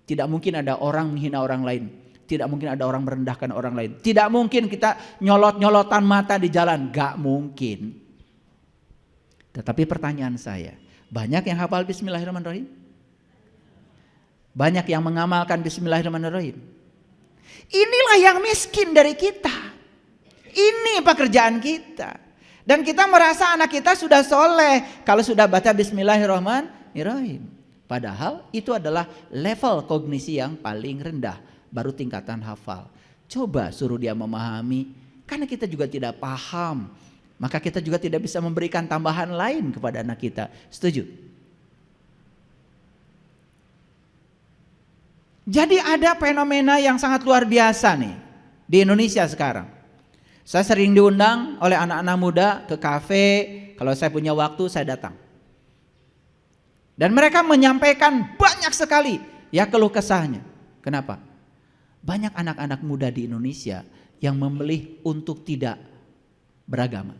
Tidak mungkin ada orang menghina orang lain. Tidak mungkin ada orang merendahkan orang lain. Tidak mungkin kita nyolot-nyolotan mata di jalan, gak mungkin. Tetapi pertanyaan saya, banyak yang hafal bismillahirrahmanirrahim? Banyak yang mengamalkan bismillahirrahmanirrahim. Inilah yang miskin dari kita. Ini pekerjaan kita. Dan kita merasa anak kita sudah soleh kalau sudah baca bismillahirrahmanirrahim. Padahal itu adalah level kognisi yang paling rendah, baru tingkatan hafal. Coba suruh dia memahami, karena kita juga tidak paham. Maka kita juga tidak bisa memberikan tambahan lain kepada anak kita. Setuju? Jadi ada fenomena yang sangat luar biasa nih di Indonesia sekarang. Saya sering diundang oleh anak-anak muda ke kafe, kalau saya punya waktu saya datang. Dan mereka menyampaikan banyak sekali ya keluh kesahnya. Kenapa? Banyak anak-anak muda di Indonesia yang memilih untuk tidak beragama.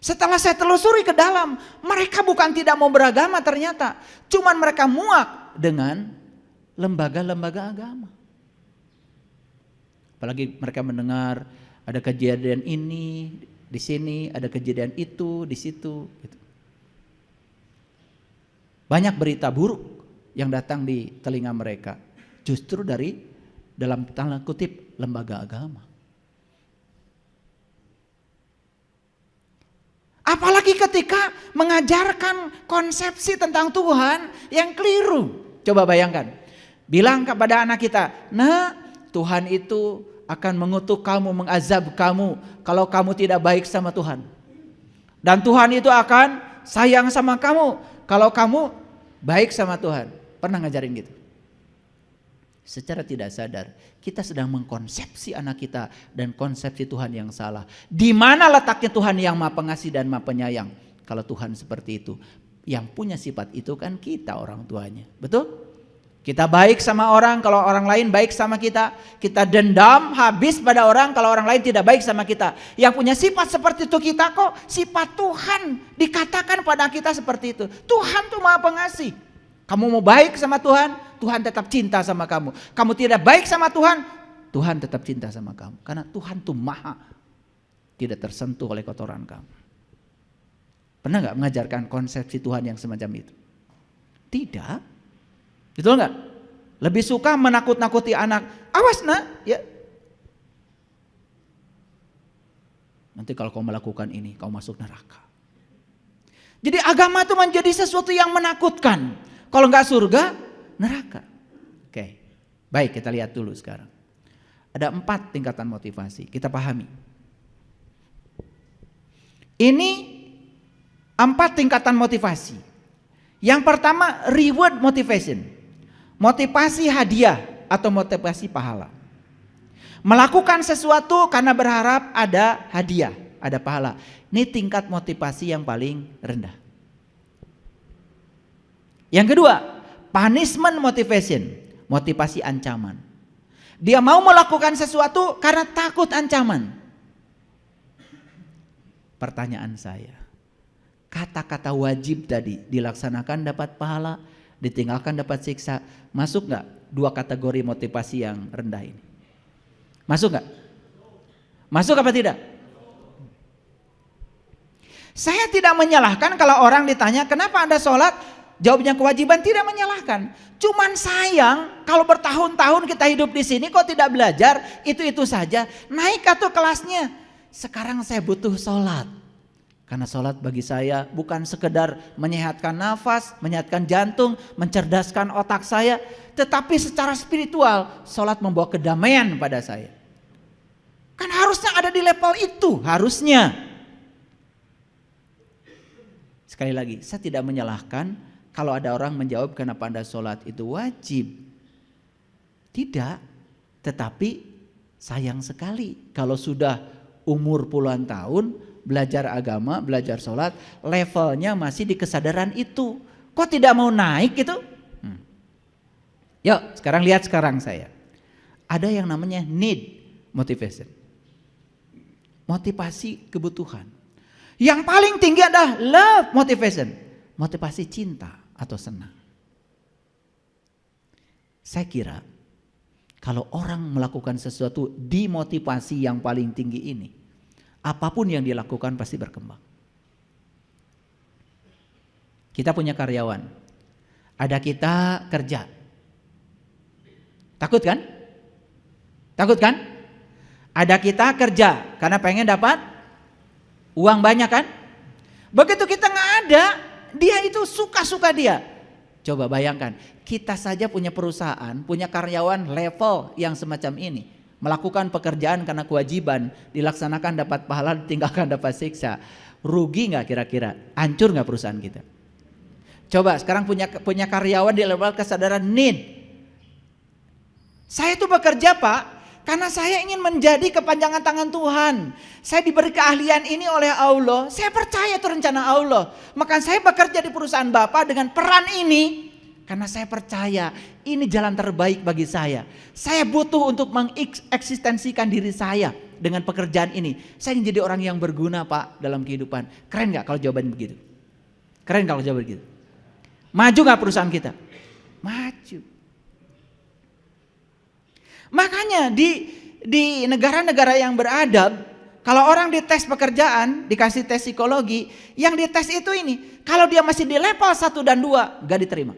Setelah saya telusuri ke dalam, mereka bukan tidak mau beragama ternyata. Cuman mereka muak dengan lembaga-lembaga agama. Apalagi mereka mendengar ada kejadian ini di sini, ada kejadian itu di situ. Gitu. Banyak berita buruk yang datang di telinga mereka. Justru dari dalam tanda kutip lembaga agama. Apalagi ketika mengajarkan konsepsi tentang Tuhan yang keliru. Coba bayangkan, bilang kepada anak kita, nah Tuhan itu akan mengutuk kamu, mengazab kamu kalau kamu tidak baik sama Tuhan. Dan Tuhan itu akan sayang sama kamu kalau kamu baik sama Tuhan. Pernah ngajarin gitu? Secara tidak sadar kita sedang mengkonsepsi anak kita dan konsepsi Tuhan yang salah. Di mana letaknya Tuhan yang Maha Pengasih dan Maha Penyayang? Kalau Tuhan seperti itu, yang punya sifat itu kan kita orang tuanya, betul? Kita baik sama orang kalau orang lain baik sama kita. Kita dendam habis pada orang kalau orang lain tidak baik sama kita. Yang punya sifat seperti itu kita kok. Sifat Tuhan dikatakan pada kita seperti itu. Tuhan tuh Maha Pengasih. Kamu mau baik sama Tuhan, Tuhan tetap cinta sama kamu. Kamu tidak baik sama Tuhan, Tuhan tetap cinta sama kamu. Karena Tuhan tuh maha, tidak tersentuh oleh kotoran kamu. Pernah gak mengajarkan konsepsi Tuhan yang semacam itu? Tidak. Betul gak? Lebih suka menakut-nakuti anak. Awas nak, ya. Nanti kalau kau melakukan ini, kau masuk neraka. Jadi agama itu menjadi sesuatu yang menakutkan. Kalau enggak surga, neraka. Oke, baik kita lihat dulu sekarang. Ada 4 tingkatan motivasi, kita pahami. Ini 4 tingkatan motivasi. Yang pertama reward motivation. Motivasi hadiah atau motivasi pahala. Melakukan sesuatu karena berharap ada hadiah, ada pahala. Ini tingkat motivasi yang paling rendah. Yang kedua, punishment motivation, motivasi ancaman. Dia mau melakukan sesuatu karena takut ancaman. Pertanyaan saya, kata-kata wajib tadi dilaksanakan dapat pahala, ditinggalkan dapat siksa. Masuk gak 2 kategori motivasi yang rendah ini? Masuk gak? Masuk apa tidak? Saya tidak menyalahkan kalau orang ditanya kenapa Anda sholat? Jawabnya kewajiban, tidak menyalahkan. Cuman sayang kalau bertahun-tahun kita hidup di sini kok tidak belajar itu saja. Naik atau kelasnya. Sekarang saya butuh sholat. Karena sholat bagi saya bukan sekedar menyehatkan nafas, menyehatkan jantung, mencerdaskan otak saya. Tetapi secara spiritual sholat membawa kedamaian pada saya. Kan harusnya ada di level itu, harusnya. Sekali lagi, saya tidak menyalahkan kalau ada orang menjawab kenapa Anda sholat itu wajib. Tidak, tetapi sayang sekali kalau sudah umur puluhan tahun belajar agama, belajar sholat, levelnya masih di kesadaran itu. Kok tidak mau naik gitu? Yuk sekarang lihat sekarang saya. Ada yang namanya need motivation. Motivasi kebutuhan. Yang paling tinggi adalah love motivation. Motivasi cinta atau senang. Saya kira kalau orang melakukan sesuatu di motivasi yang paling tinggi ini, apapun yang dilakukan pasti berkembang. Kita punya karyawan, Ada kita kerja. Takut kan? Takut kan? Ada kita kerja karena pengen dapat uang banyak kan? Begitu kita nggak ada, dia itu suka-suka dia. Coba bayangkan, kita saja punya perusahaan, punya karyawan level yang semacam ini. Melakukan pekerjaan karena kewajiban, dilaksanakan dapat pahala, ditinggalkan dapat siksa. Rugi nggak kira-kira? Hancur nggak perusahaan kita? Coba sekarang punya karyawan di level kesadaran need. Saya itu bekerja Pak, karena saya ingin menjadi kepanjangan tangan Tuhan. Saya diberi keahlian ini oleh Allah. Saya percaya itu rencana Allah. Maka saya bekerja di perusahaan Bapak dengan peran ini. Karena saya percaya ini jalan terbaik bagi saya. Saya butuh untuk mengeksistensikan diri saya dengan pekerjaan ini. Saya ingin jadi orang yang berguna Pak dalam kehidupan. Keren gak kalau jawaban begitu? Keren kalau jawaban begitu? Maju gak perusahaan kita? Maju. Makanya di negara-negara yang beradab, kalau orang dites pekerjaan, dikasih tes psikologi, yang dites itu ini, kalau dia masih di level 1 dan 2, gak diterima.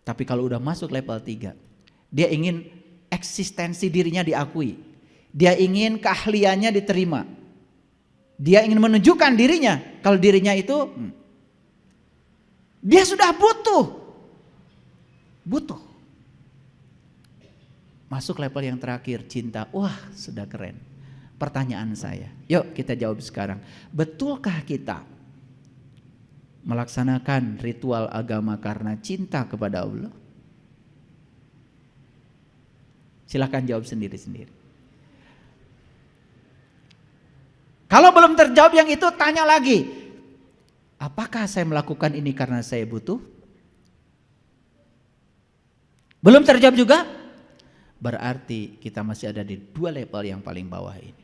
Tapi kalau udah masuk level 3, dia ingin eksistensi dirinya diakui. Dia ingin keahliannya diterima. Dia ingin menunjukkan dirinya, kalau dirinya itu, dia sudah butuh. Masuk level yang terakhir, cinta. Wah, sudah keren. Pertanyaan saya, yuk kita jawab sekarang. Betulkah kita melaksanakan ritual agama karena cinta kepada Allah? Silakan jawab sendiri-sendiri. Kalau belum terjawab yang itu, tanya lagi. Apakah saya melakukan ini karena saya butuh? Belum terjawab juga? Berarti kita masih ada di 2 level yang paling bawah ini.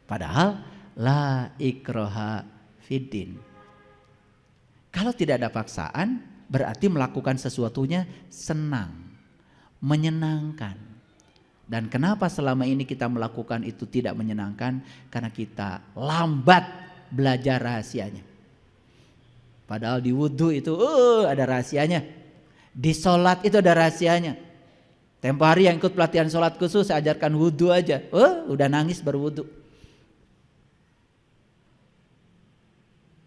Padahal la ikraha fiddin. Kalau tidak ada paksaan, berarti melakukan sesuatunya senang, menyenangkan. Dan kenapa selama ini kita melakukan itu tidak menyenangkan? Karena kita lambat belajar rahasianya. Padahal di wudhu itu ada rahasianya. Di sholat itu ada rahasianya. Tempo hari yang ikut pelatihan sholat khusus, saya ajarkan wudhu aja. Udah nangis baru wudhu.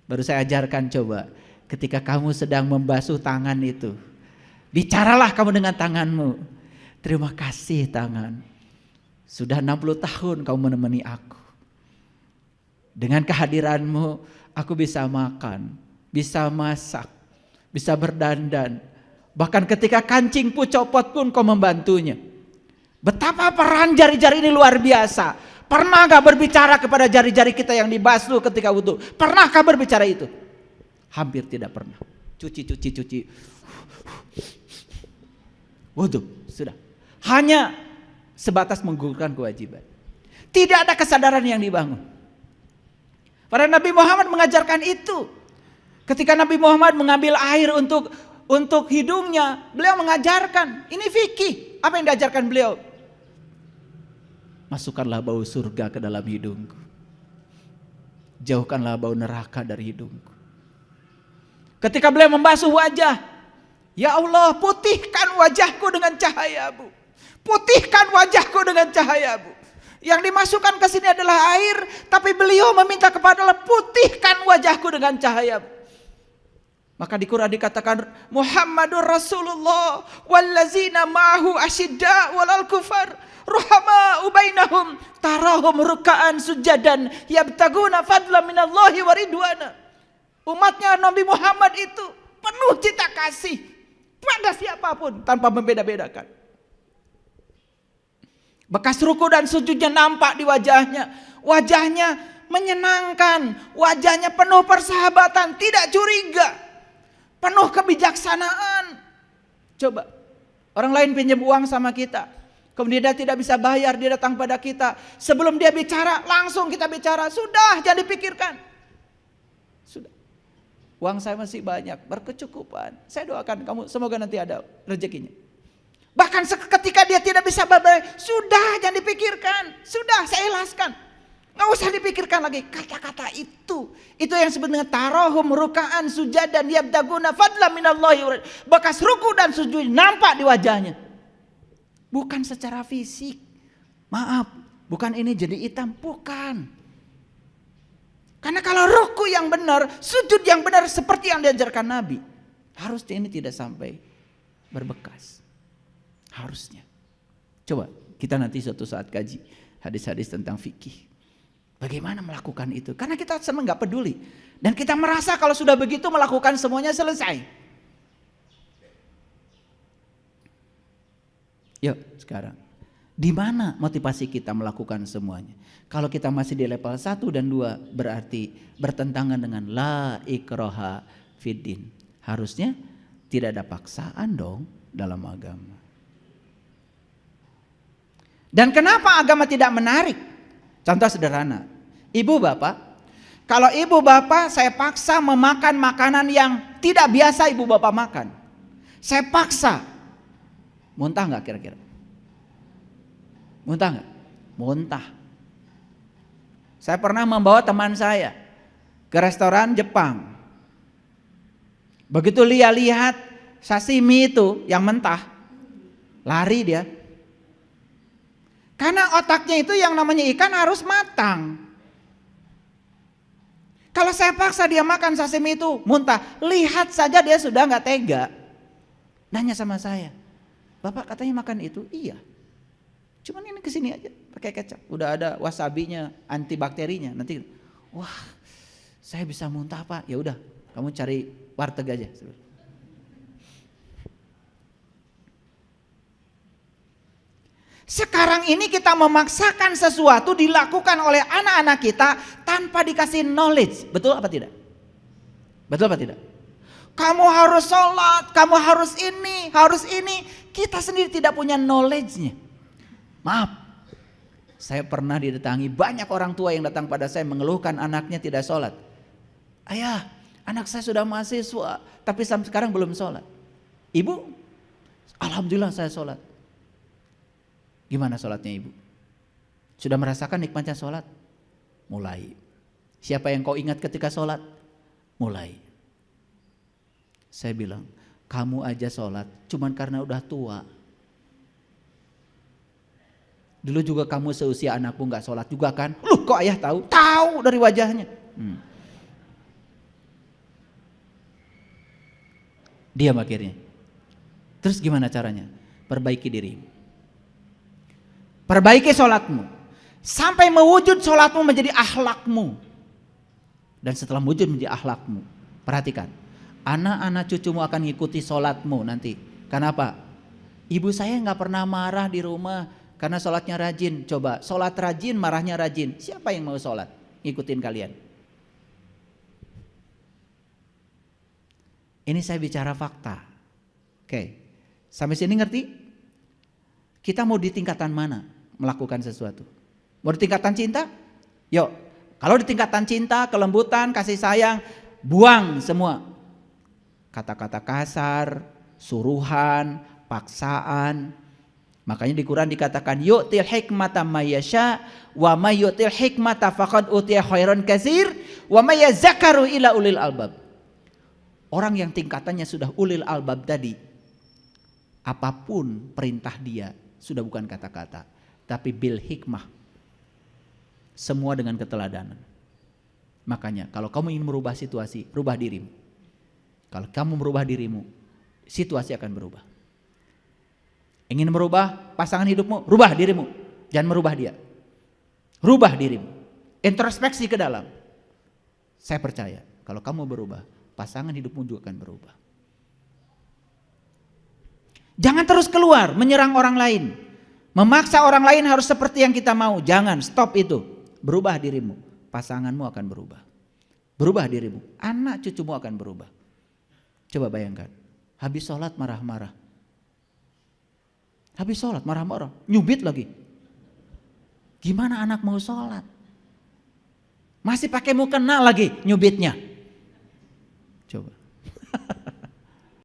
Baru saya ajarkan, coba ketika kamu sedang membasuh tangan itu, bicaralah kamu dengan tanganmu. Terima kasih tangan, sudah 60 tahun kamu menemani aku. Dengan kehadiranmu aku bisa makan, bisa masak, bisa berdandan. Bahkan ketika kancingku copot pun kau membantunya. Betapa peran jari-jari ini luar biasa. Pernah gak berbicara kepada jari-jari kita yang dibasuh ketika wudhu? Pernahkah berbicara itu? Hampir tidak pernah. Cuci. Wudhu, sudah. Hanya sebatas menggugurkan kewajiban. Tidak ada kesadaran yang dibangun. Para Nabi Muhammad mengajarkan itu. Ketika Nabi Muhammad mengambil air untuk hidungnya, beliau mengajarkan, ini fikih. Apa yang diajarkan beliau? Masukkanlah bau surga ke dalam hidungku. Jauhkanlah bau neraka dari hidungku. Ketika beliau membasuh wajah, ya Allah, putihkan wajahku dengan cahayamu. Putihkan wajahku dengan cahayamu. Yang dimasukkan ke sini adalah air, tapi beliau meminta kepada Allah, putihkan wajahku dengan cahayamu. Maka di Quran dikatakan Muhammadur Rasulullah wallazina ma'ahu asyidda walal kufar ruhama bainahum tarahum ruk'an sujadan yabtaguna fadlan minallahi wa ridwana. Umatnya Nabi Muhammad itu penuh cinta kasih pada siapapun tanpa membeda-bedakan. Bekas ruku dan sujudnya nampak di wajahnya. Wajahnya menyenangkan, wajahnya penuh persahabatan, tidak curiga. Penuh kebijaksanaan. Coba, orang lain pinjam uang sama kita, kemudian dia tidak bisa bayar, dia datang pada kita. Sebelum dia bicara, langsung kita bicara. Sudah, jangan dipikirkan. Sudah. Uang saya masih banyak, berkecukupan. Saya doakan kamu, semoga nanti ada rezekinya. Bahkan ketika dia tidak bisa bayar, sudah, jangan dipikirkan. Sudah, saya ikhlaskan. Nggak Nggak usah dipikirkan lagi kata-kata itu. Itu yang disebut dengan tarahum rukaan sujadan yabtaguna fadlan minallahi. Bekas ruku dan sujud nampak di wajahnya. Bukan secara fisik. Maaf, bukan ini jadi hitam, bukan. Karena kalau ruku yang benar, sujud yang benar seperti yang diajarkan Nabi, harusnya ini tidak sampai berbekas. Harusnya. Coba kita nanti suatu saat kaji hadis-hadis tentang fikih. Bagaimana melakukan itu? Karena kita senang gak peduli. Dan kita merasa kalau sudah begitu melakukan semuanya selesai. Yuk sekarang. Di mana motivasi kita melakukan semuanya? Kalau kita masih di level 1 dan 2 berarti bertentangan dengan la ikraha fiddin. Harusnya tidak ada paksaan dong dalam agama. Dan kenapa agama tidak menarik? Contoh sederhana, ibu bapak, kalau ibu bapak saya paksa memakan makanan yang tidak biasa ibu bapak makan, saya paksa, muntah nggak kira-kira? Muntah nggak? Muntah. Saya pernah membawa teman saya ke restoran Jepang. Begitu lihat sashimi itu yang mentah, lari dia. Karena otaknya itu yang namanya ikan harus matang. Kalau saya paksa dia makan sashimi itu muntah, lihat saja dia sudah nggak tega. Nanya sama saya, Bapak katanya makan itu? Iya. Cuman ini kesini aja pakai kecap. Udah ada wasabinya, antibakterinya. Nanti, wah, saya bisa muntah Pak. Ya udah, kamu cari warteg aja. Sekarang ini kita memaksakan sesuatu dilakukan oleh anak-anak kita tanpa dikasih knowledge. Betul apa tidak? Betul apa tidak? Kamu harus sholat, kamu harus ini, harus ini. Kita sendiri tidak punya knowledge-nya. Maaf, saya pernah didatangi banyak orang tua yang datang pada saya mengeluhkan anaknya tidak sholat. Ayah, anak saya sudah mahasiswa, tapi sampai sekarang belum sholat. Ibu, alhamdulillah saya sholat. Gimana sholatnya ibu? Sudah merasakan nikmatnya sholat? Mulai. Siapa yang kau ingat ketika sholat? Mulai. Saya bilang, kamu aja sholat cuman karena udah tua. Dulu juga kamu seusia anakmu gak sholat juga kan? Loh kok ayah tahu? Tahu dari wajahnya. Diam akhirnya. Terus gimana caranya? Perbaiki dirimu. Perbaiki sholatmu. Sampai mewujud sholatmu menjadi akhlakmu. Dan setelah wujud menjadi akhlakmu. Perhatikan. Anak-anak cucumu akan mengikuti sholatmu nanti. Kenapa? Ibu saya gak pernah marah di rumah. Karena sholatnya rajin. Coba sholat rajin, marahnya rajin. Siapa yang mau sholat? Ngikutin kalian. Ini saya bicara fakta. Oke. Sampai sini ngerti? Kita mau di tingkatan mana melakukan sesuatu? Mau di tingkatan cinta? Yuk. Kalau di tingkatan cinta, kelembutan, kasih sayang, buang semua. Kata-kata kasar, suruhan, paksaan. Makanya di Quran dikatakan yu'til hikmata may yasha wa may yu'til hikmata faqad utiya khairan katsir wa may yazakkaru ila ulil albab. Orang yang tingkatannya sudah ulil albab tadi, apapun perintah dia sudah bukan kata-kata, tapi bil hikmah. Semua dengan keteladanan. Makanya kalau kamu ingin merubah situasi, rubah dirimu. Kalau kamu merubah dirimu, situasi akan berubah. Ingin merubah pasangan hidupmu, rubah dirimu. Jangan merubah dia. Rubah dirimu. Introspeksi ke dalam. Saya percaya kalau kamu berubah, pasangan hidupmu juga akan berubah. Jangan terus keluar menyerang orang lain. Memaksa orang lain harus seperti yang kita mau. Jangan, stop itu. Berubah dirimu. Pasanganmu akan berubah. Berubah dirimu. Anak cucumu akan berubah. Coba bayangkan. Habis sholat marah-marah. Habis sholat marah-marah. Nyubit lagi. Gimana anak mau sholat? Masih pakai mukena lagi nyubitnya. Coba.